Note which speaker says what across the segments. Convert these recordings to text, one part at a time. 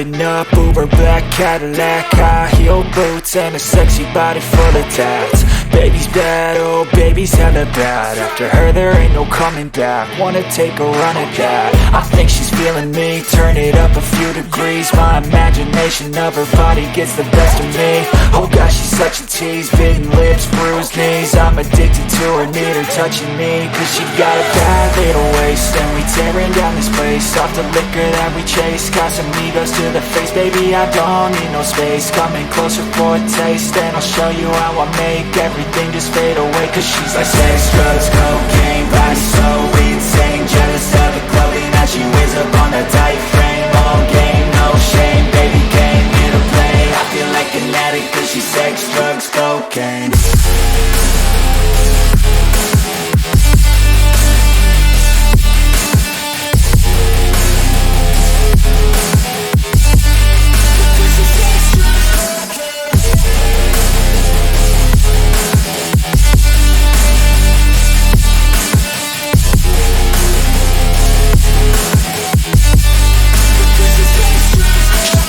Speaker 1: Driving up Uber black Cadillac, high heel boots and a sexy body full of tats. Baby's bad, oh baby's hella bad. After her there ain't no coming back. Wanna take a run at that. I think she's feeling me, turn it up a few degrees. My imagination of her body gets the best of me. Oh gosh, she's such a tease, bitten lips, bruised knees. I'm addicted to her, need her touching me. Cause she got a bad little waist, and we tearing down this place. Off the liquor that we chase, got some egos to the face. Baby, I don't need no space, coming closer for a taste. And I'll show you how I make everything just fade away. Cause she's like sex, drugs, cocaine, body so insane. Jealous of the clothing that she wears up on a tight frame. All game, no shame, baby came here to play. I feel like an addict cause she's sex, drugs, cocaine.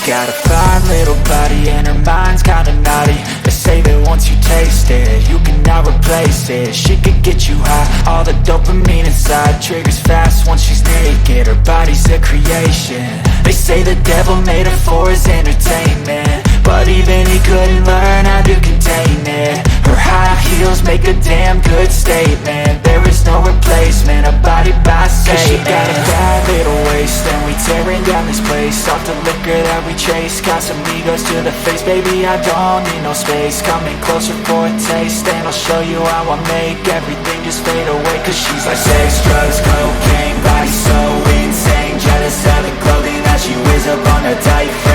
Speaker 1: Got a fine little body and her mind's kinda naughty. They say that once you taste it, you cannot replace it. She could get you high, all the dopamine inside triggers fast once she's naked. Her body's a creation. They say the devil made her for his entertainment, but even he couldn't learn how to contain it. Her high heels make a damn good statement. There is no replacement, a body by Satan. Cause she got a bad little waist, and we tearing down this place. Off the liquor that we chase, got some egos to the face. Baby, I don't need no space, coming closer for a taste. And I'll show you how I make everything just fade away. Cause she's like sex, drugs, cocaine, body so insane. Jealous of the clothing that she wears up on her tight frame.